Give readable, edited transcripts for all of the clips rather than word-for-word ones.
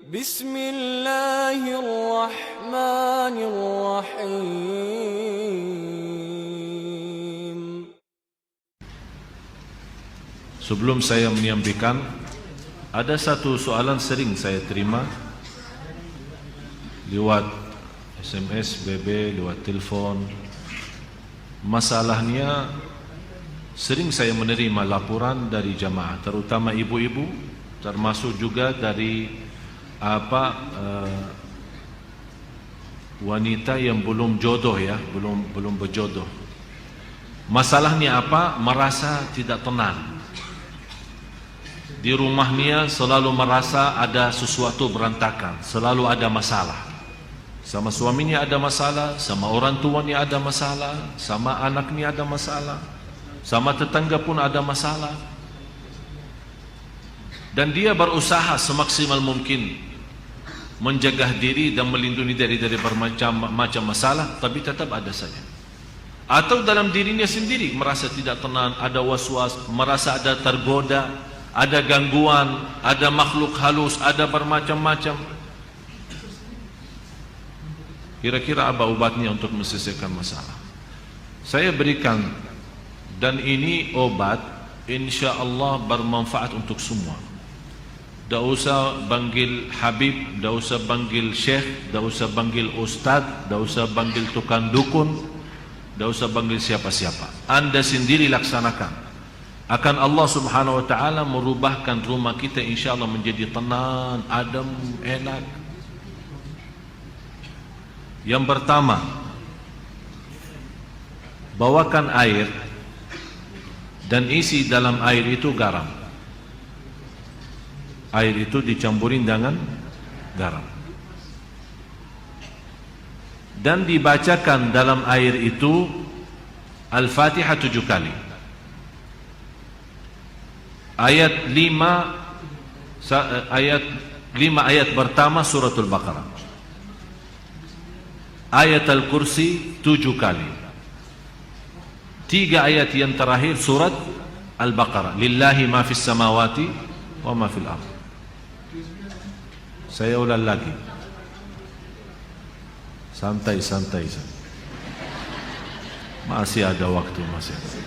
Bismillahirrahmanirrahim. Sebelum saya menyampaikan, ada satu soalan sering saya terima lewat SMS, BB, lewat telefon. Masalahnya, sering saya menerima laporan dari jamaah, terutama ibu-ibu, termasuk juga dari wanita yang belum jodoh ya, belum berjodoh. Masalahnya apa? Merasa tidak tenang. Di rumahnya selalu merasa ada sesuatu berantakan, selalu ada masalah. Sama suaminya ada masalah, sama orang tuanya ada masalah, sama anaknya ada masalah, sama tetangga pun ada masalah. Dan dia berusaha semaksimal mungkin menjaga diri dan melindungi dari bermacam-macam masalah, tapi tetap ada saja. Atau dalam dirinya sendiri merasa tidak tenang, ada was-was, merasa ada tergoda, ada gangguan, ada makhluk halus, ada bermacam-macam. Kira-kira apa obatnya untuk menyelesaikan masalah? Saya berikan, dan ini obat insya Allah bermanfaat untuk semua. Tak usah panggil Habib, tak usah panggil Syekh, tak usah panggil Ustaz, tak usah panggil tukang dukun, tak usah panggil siapa-siapa. Anda sendiri laksanakan. Akan Allah subhanahu wa ta'ala merubahkan rumah kita insya Allah menjadi tenang, adem, enak. Yang pertama, bawakan air dan isi dalam air itu garam. Air itu dicampurin dengan garam dan dibacakan dalam air itu Al-Fatihah 7 kali. Ayat 5 ayat pertama suratul Baqarah. Ayat Al-Kursi 7 kali. 3 ayat yang terakhir surat Al-Baqarah. Lillahi ma fis samawati wa ma fil ardh. Saya ulang lagi. Santai-santai. Masih ada waktu, masih ada.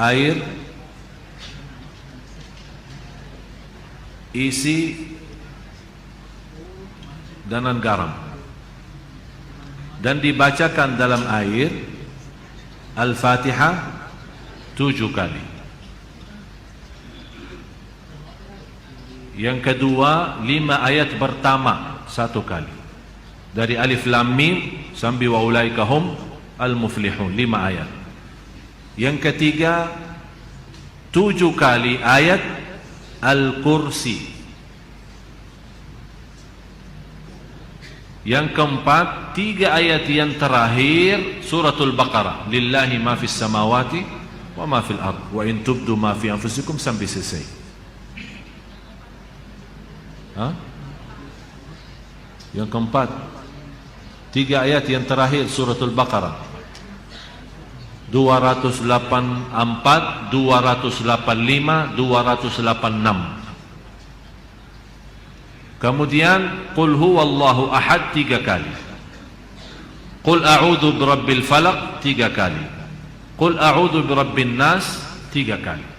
Air, isi dengan garam, dan dibacakan dalam air Al-Fatihah 7 kali. Yang kedua, 5 ayat pertama 1 kali. Dari Alif Lam Mim sampai wa ulaika hum al-muflihun, 5 ayat. Yang ketiga, 7 kali ayat Al-Kursi. Yang keempat, 3 ayat yang terakhir suratul Baqarah. Lillahi ma fis samawati wa ma fil ardh wa in tubdu ma fi anfusikum sampai selesai. Yang keempat, 3 ayat yang terakhir suratul Baqarah 284, 285, 286. Kemudian qul huwallahu ahad 3 kali. Qul a'udzu birabbil falaq 3 kali. Qul a'udzu birabbin nas 3 kali.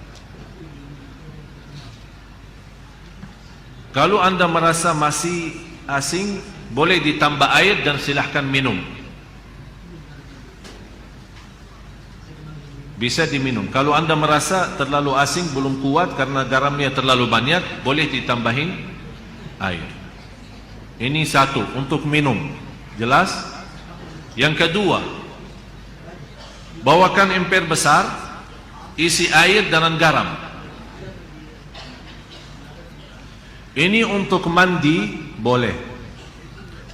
Kalau anda merasa masih asing, boleh ditambah air dan silahkan minum. Bisa diminum. Kalau anda merasa terlalu asing, belum kuat karena garamnya terlalu banyak, boleh ditambahin air. Ini satu, untuk minum. Jelas? Yang kedua, bawakan emper besar, isi air dengan garam. Ini untuk mandi boleh.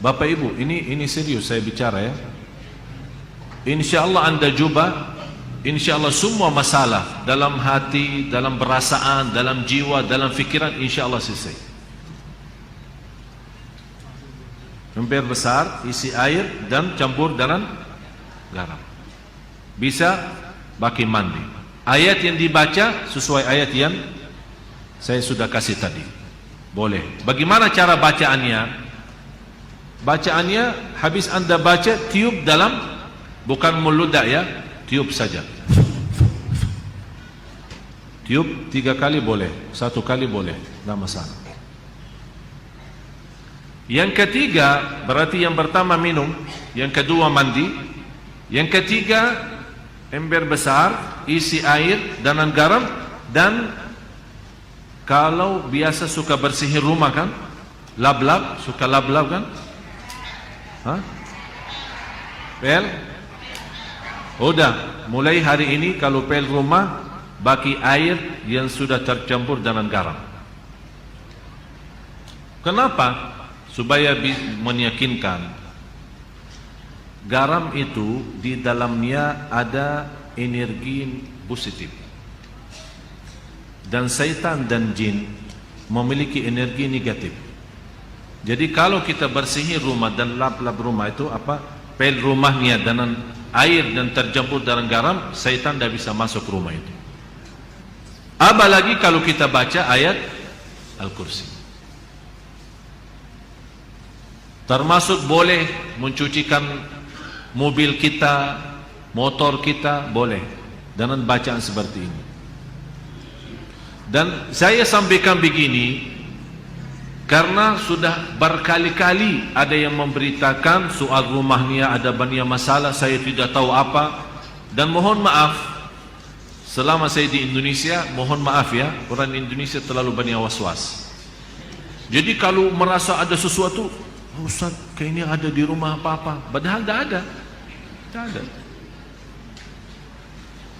Bapak Ibu, ini serius saya bicara ya. InsyaAllah anda coba, InsyaAllah semua masalah dalam hati, dalam perasaan, dalam jiwa, dalam fikiran, InsyaAllah selesai. Emper besar, isi air dan campur dengan garam. Bisa pakai mandi. ayat yang dibaca sesuai ayat yang saya sudah kasih tadi. Boleh. Bagaimana cara bacaannya? Bacaannya habis anda baca, tiup dalam, bukan meludak ya, tiup saja. Tiup 3 kali boleh, 1 kali boleh, tidak masalah. Yang ketiga, berarti yang pertama minum, yang kedua mandi, yang ketiga ember besar, isi air dan garam, dan kalau biasa suka bersihin rumah kan, lap-lap, suka lap-lap kan? Hah? Pel? Udah, mulai hari ini kalau pel rumah, baki air yang sudah tercampur dengan garam. Kenapa? Supaya meyakinkan garam itu di dalamnya ada energi positif, dan syaitan dan jin memiliki energi negatif. Jadi kalau kita bersihin rumah dan lap-lap rumah itu apa? Pel rumahnya dengan air dan tercampur dengan garam, syaitan tidak bisa masuk rumah itu. Apalagi kalau kita baca ayat Al-Kursi. Termasuk boleh mencucikan mobil kita, motor kita, boleh dengan bacaan seperti ini. Dan saya sampaikan begini karena sudah berkali-kali ada yang memberitakan soal rumahnya ada banyak masalah, saya tidak tahu apa. Dan mohon maaf, selama saya di Indonesia, mohon maaf ya, orang Indonesia terlalu banyak was-was. Jadi kalau merasa ada sesuatu, Ustaz, kayaknya ada di rumah apa-apa, padahal tidak ada. Tidak ada.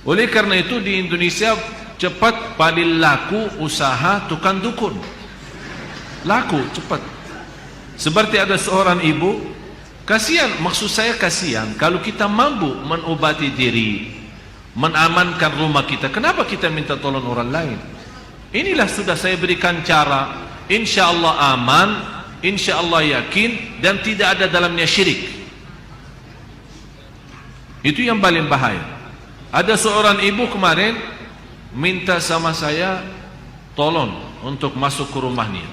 Oleh karena itu di Indonesia cepat paling laku usaha tukang dukun. Laku cepat. Seperti ada seorang ibu, kasihan, maksud saya kasihan kalau kita mampu mengobati diri, menamankan rumah kita, kenapa kita minta tolong orang lain? Inilah sudah saya berikan cara, insya Allah aman, insya Allah yakin, dan tidak ada dalamnya syirik. Itu yang paling bahaya. Ada seorang ibu kemarin minta sama saya tolong untuk masuk ke rumahnya,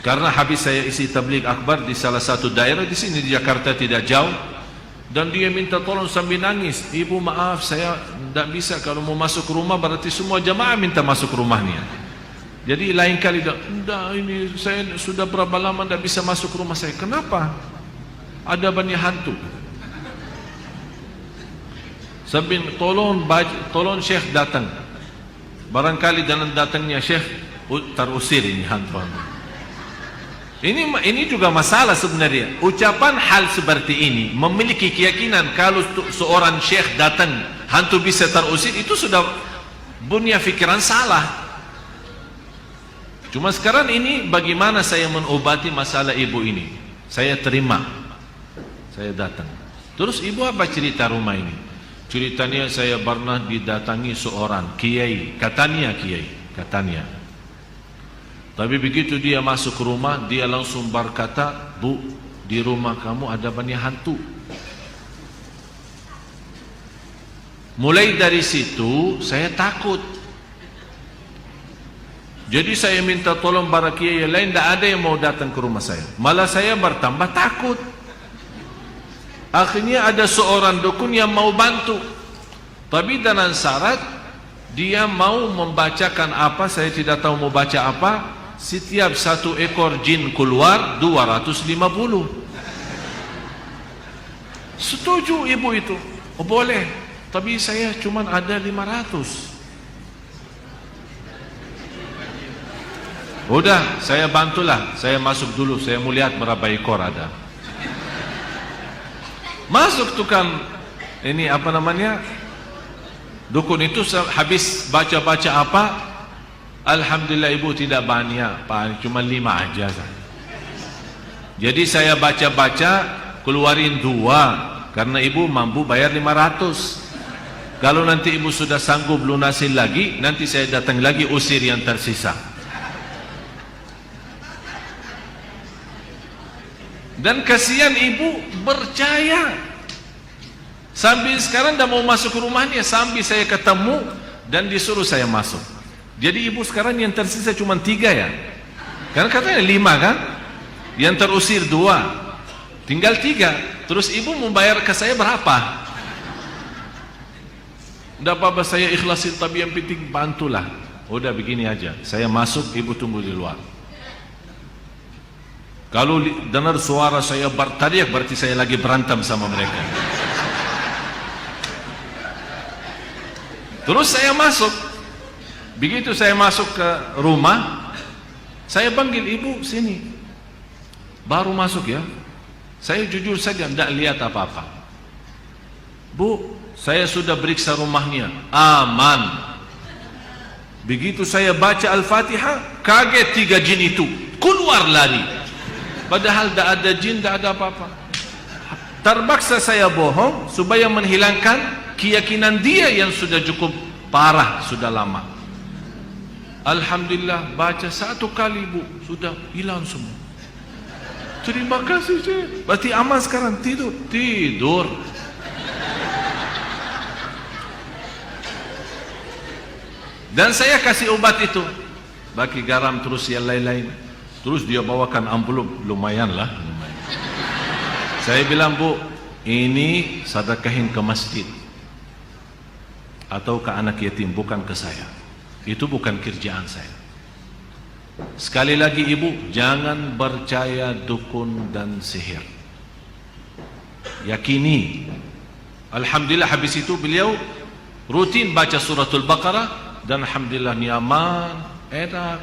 karena habis saya isi tabligh akbar di salah satu daerah di sini di Jakarta tidak jauh, dan dia minta tolong sambil nangis, ibu maaf saya tidak bisa, kalau mau masuk ke rumah berarti semua jamaah minta masuk ke rumahnya. Jadi lain kali tidak, ini saya sudah berapa lama tidak bisa masuk ke rumah saya. Kenapa? Ada banyak hantu. Sambil tolong Syekh datang. Barangkali dengan datangnya Syekh terusir ini hantu. Ini juga masalah sebenarnya. Ucapan hal seperti ini, memiliki keyakinan kalau seorang syekh datang hantu bisa terusir, itu sudah punya fikiran salah. Cuma sekarang ini bagaimana saya mengobati masalah ibu ini? Saya terima, saya datang. Terus ibu apa cerita rumah ini? Ceritanya saya pernah didatangi seorang kiai, katanya kiai, katanya. Tapi begitu dia masuk ke rumah, dia langsung berkata, Bu, di rumah kamu ada banyak hantu. Mulai dari situ saya takut. Jadi saya minta tolong para kiai lain, tidak ada yang mau datang ke rumah saya. Malah saya bertambah takut. Akhirnya ada seorang dukun yang mau bantu, tapi dengan syarat dia mau membacakan apa, saya tidak tahu mau baca apa. Setiap satu ekor jin keluar 250. Setuju ibu itu? Oh boleh, tapi saya cuma ada 500. Udah, saya bantulah, saya masuk dulu, saya mau lihat berapa ekor ada. Masuk tukang ini apa namanya, dukun itu habis baca-baca apa, alhamdulillah ibu tidak banyak, Pak, cuma 5 aja. Jadi saya baca-baca keluarin 2 karena ibu mampu bayar 500. Kalau nanti ibu sudah sanggup lunasin lagi, nanti saya datang lagi usir yang tersisa. Dan kasihan ibu percaya. Sambil sekarang dah mau masuk ke rumahnya, sambil saya ketemu, dan disuruh saya masuk. Jadi ibu sekarang yang tersisa cuma 3 ya, karena katanya 5 kan, yang terusir 2, tinggal 3. Terus ibu membayar ke saya berapa? Tidak apa-apa, saya ikhlasin, tapi yang penting bantulah. Udah begini aja, saya masuk, ibu tunggu di luar. Kalau dengar suara saya berteriak, berarti saya lagi berantem sama mereka. Terus saya masuk. Begitu saya masuk ke rumah, saya panggil ibu sini. Baru masuk ya, saya jujur saja tidak lihat apa-apa. Bu, saya sudah periksa rumahnya, aman. Begitu saya baca Al-Fatihah, kaget 3 jin itu keluar lari. Padahal tidak ada jin, tidak ada apa-apa. Terpaksa saya bohong supaya menghilangkan keyakinan dia yang sudah cukup parah, sudah lama. Alhamdulillah, baca 1 kali bu, sudah hilang semua. Terima kasih Syekh. Berarti aman sekarang, tidur. Dan saya kasih obat itu, bagi garam terus yang lain-lain. Terus dia bawakan amplop, lumayan lah. Saya bilang, bu, ini sedekahin ke masjid atau ke anak yatim, bukan ke saya. Itu bukan kerjaan saya. Sekali lagi ibu, jangan percaya dukun dan sihir. Yakini. Alhamdulillah, habis itu beliau rutin baca suratul Baqarah. Dan alhamdulillah nyaman, enak.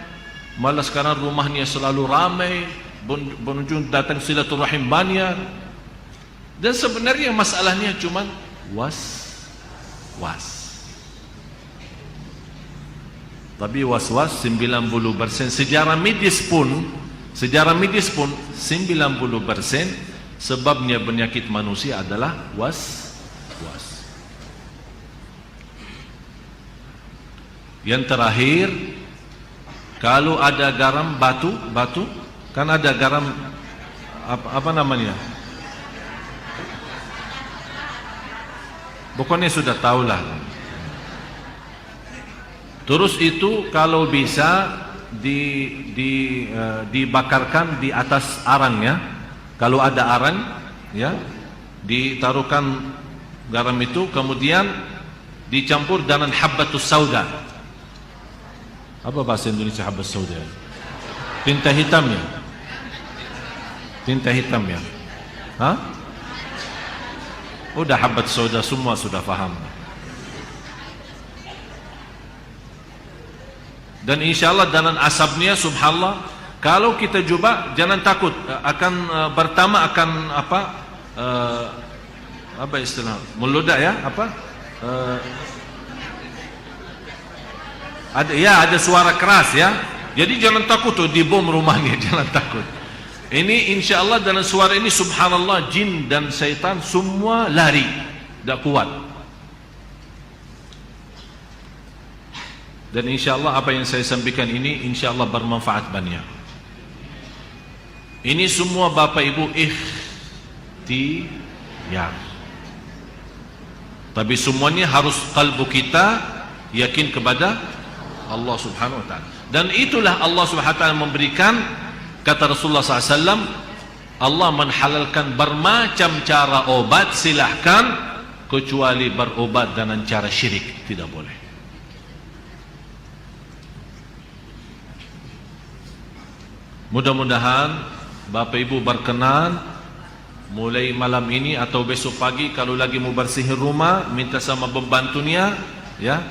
Malah sekarang rumahnya selalu ramai, pengunjung datang silaturahim banyak. Dan sebenarnya masalahnya cuma was-was. Tapi was-was 90%. Sejarah medis pun 90% sebabnya penyakit manusia adalah was-was. Yang terakhir, kalau ada garam batu, kan ada garam apa namanya? Pokoknya sudah tahulah. Terus itu kalau bisa dibakarkan di atas arangnya. Kalau ada arang, ya, ditaruhkan garam itu, kemudian dicampur dengan habbatus sauda. Apa bahasa Indonesia habbat sauda? Tinta hitam ya? Tinta hitam ya? Hah? Udah habbat sauda, semua sudah faham. Dan insyaAllah dengan asapnya, subhanallah, kalau kita coba, jangan takut, akan pertama akan apa istilah? Meludak ya? Ada suara keras ya. Jadi jangan takut tuh dibom rumahnya, jangan takut. Ini insyaallah dalam suara ini subhanallah jin dan syaitan semua lari, tidak kuat. Dan insyaallah apa yang saya sampaikan ini insyaallah bermanfaat banyak. Ini semua Bapak Ibu ikhtiar. Tapi semuanya harus kalbu kita yakin kepada Allah subhanahu wa ta'ala. Dan itulah Allah subhanahu wa ta'ala memberikan, kata Rasulullah SAW, Allah menhalalkan bermacam cara obat, silahkan, kecuali berobat dengan cara syirik, tidak boleh. Mudah-mudahan Bapak Ibu berkenan mulai malam ini atau besok pagi, kalau lagi mau bersihin rumah, minta sama pembantunya, ya,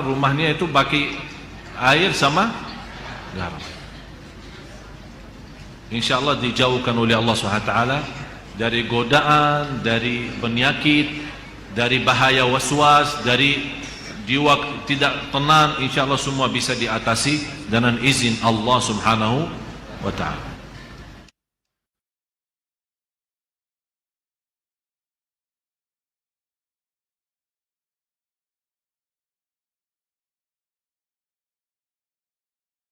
rumahnya itu bagi air sama garam. InsyaAllah dijauhkan oleh Allah SWT dari godaan, dari penyakit, dari bahaya waswas, dari jiwa tidak tenang. InsyaAllah semua bisa diatasi dengan izin Allah Subhanahu wa ta'ala.